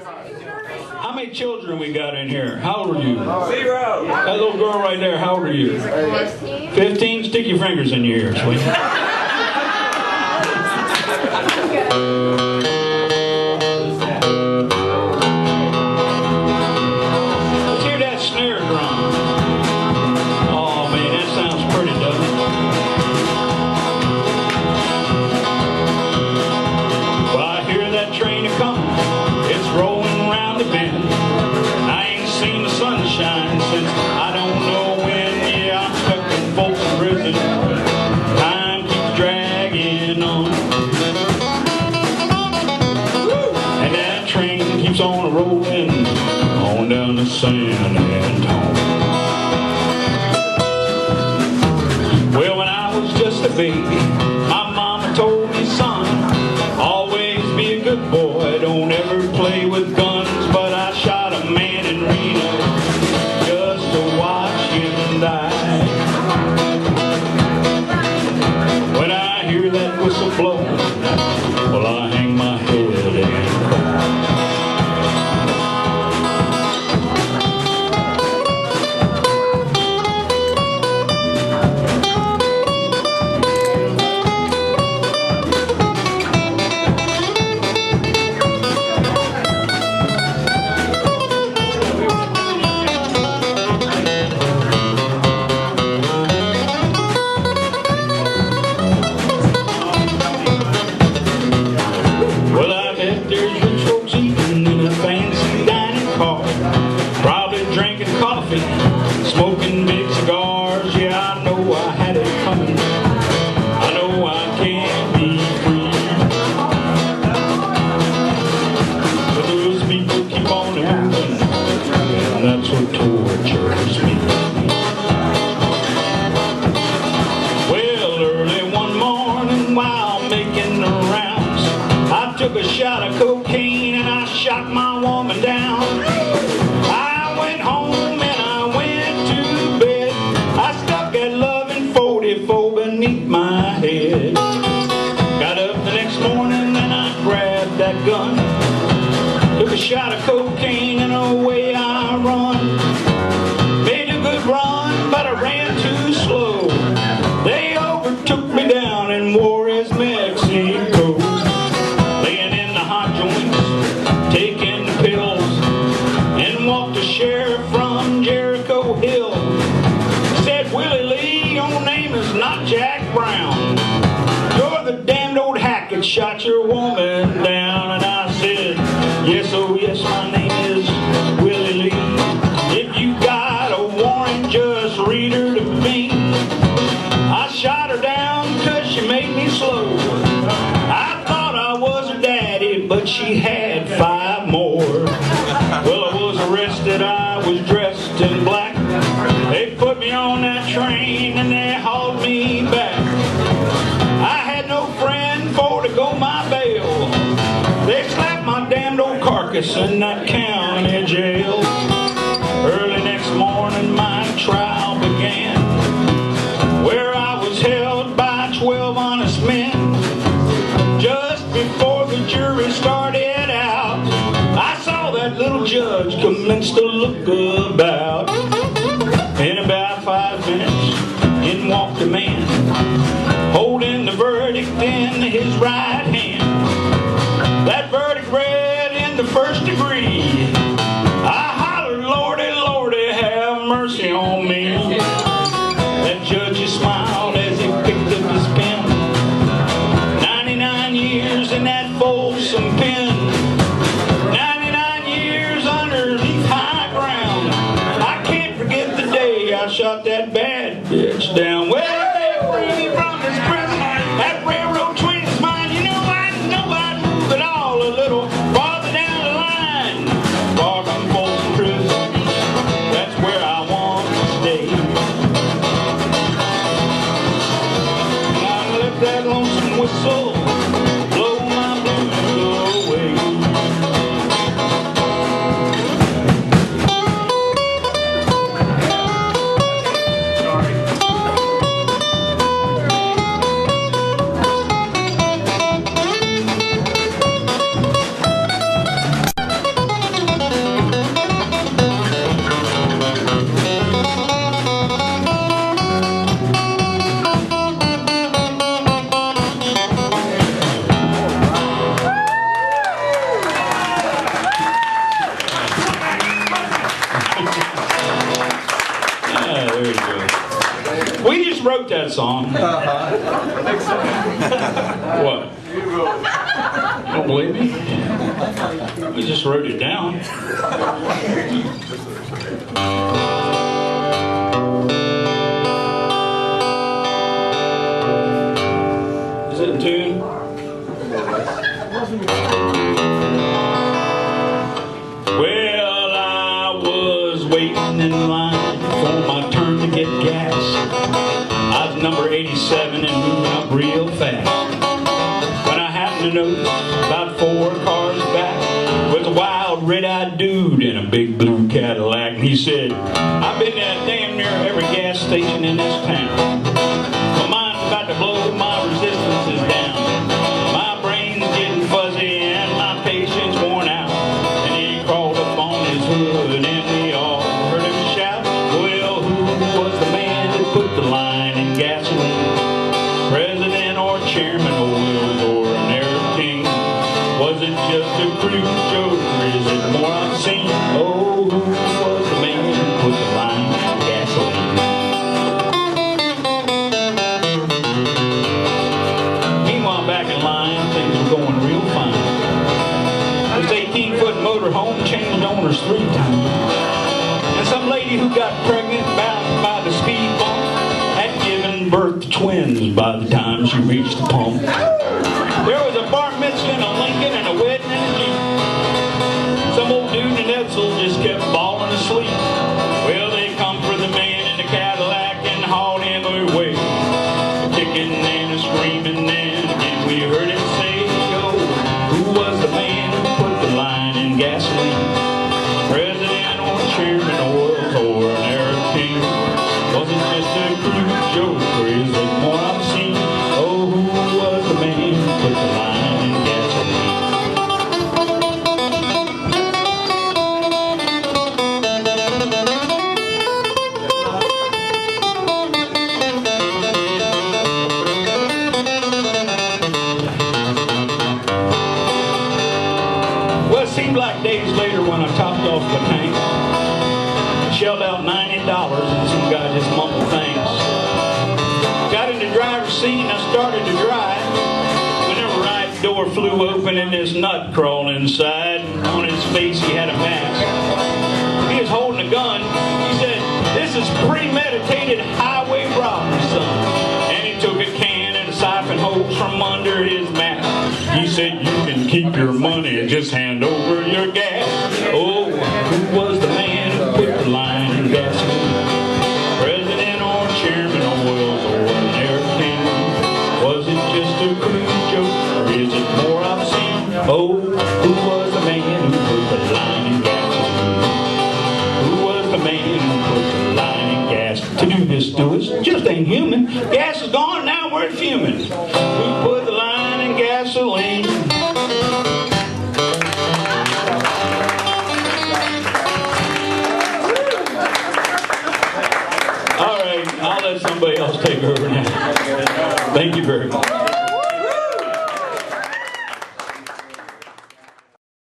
How many children we got in here? How old are you? 0. That little girl right there, how old are you? 15. 15? Stick your fingers in your ears, sweetie. Let's hear that snare drum. Oh man, that sounds pretty, doesn't it? Well, I hear that train a-coming. It's rolling around the bend. I ain't seen the sunshine since I don't know when. Yeah, I'm stuck in Folsom Prison. Time keeps dragging on. And that train keeps on rolling on down to San Antonio. Well, when I was just a baby, my mama told me, son, always be a good boy, don't ever play with guns. But I shot a man in Reno just to watch him die. When I hear that whistle blow, well, I hang my head and cry. Well, I bet there's rich folks eating in a fancy dining car, probably drinking coffee, smoking big cigars. Yeah, I know I had it coming. I know I can't be free. But those people keep on moving, and that's what tortures me. Well, early one morning while making the rounds, I took a shot of cocaine and I shot my woman down. I went home and I went to bed. I stuck that loving 44 beneath my head. Got up the next morning and I grabbed that gun. Took a shot of cocaine and away I run. Made a good run, but I ran too slow. They overtook me down in Juarez, Mexico. Laying in the hot joints, taking the pills, and walked the sheriff from Jericho Hill. Said, Willie Lee, your name is not Jack Brown. You're the damned old hack that shot your woman down. And I said, yes, oh yes, my name is Willie Lee. If you got a warrant, just read her to me. I shot her down because she made me slow. I thought I was her daddy, but she had 5 more. Well, I was arrested, I was dressed in black. They put me on that train and they hauled me back. I had no friend for to go my bail. They slapped my damned old carcass in that county jail. Early next morning my trial began, where I was held by 12 honest men. Just before the jury started out, I saw that little judge commence to look about. In about 5 minutes, in walked a man, holding the verdict in his right hand. That verdict read in the first degree. I hollered, Lordy, Lordy, have mercy on me. That judge just smiled as he picked up his pen. 99 years in that Folsom pen. 99 years underneath high ground. I can't forget the day I shot that bad bitch down. Well, they free me from this prison. That railroad train is mine. You know I'd move it all a little farther down the line. Far from Folsom Prison, that's where I want to stay. I let that lonesome whistle blow my blues away. wrote that song. What? You don't believe me? I just wrote it down. Is it in tune? Well, I was waiting in line for my turn to get gas. I was number 87 and moving up real fast. When I happened to notice about 4 cars back was a wild red-eyed dude in a big blue Cadillac. And he said, I've been at damn near every gas station in this town. My mind's about to blow, my resistance is down. My brain's getting fuzzy and my patience worn out. And he crawled up on his hood and we all heard him shout, well, who was the man who put the line in gasoline? President or chairman of Wills or an air king? Was it just a crude joke or is it more obscene? Oh, who was the man who put the line in gasoline? Meanwhile, back in line, things were going real fine. This 18-foot motorhome changed owners 3 times. And some lady who got pregnant by the speed bump had given birth to twins by the time she reached the pump. There was a bar mitzvah and a Lincoln and a wedding and a Jeep. Some old dude in Edsel just kept falling asleep. Well, they come for the man in the Cadillac and hauled him away. A kicking and a screaming and again we heard him say, yo, who was the man who put the line in gasoline? President or chairman of Wills or an air king? Was it just a crude joke or is it more obscene? Oh, who was the man who put the line in gasoline? Well, it seemed like days later when I topped off the tank, shelled out $90 and some guy just mumbled things. Got in the driver's seat and I started to drive when the right door flew open and this nut crawled inside. On his face he had a mask. He was holding a gun. He said, this is premeditated highway robbery, son. And he took a can and a siphon hose from under his mask. He said, you can keep your money and just hand over your gas. Oh, who was the man who put the line in gasoline? President or chairman of Wills or an air king? Was it just a crude joke or is it more obscene? Oh, who was the man who put the line in gasoline? Who was the man who put the line in gas? To do this to us just ain't human. Gas is gone, now we're fuming. Who put the line in gasoline? All right, I'll let somebody else take over.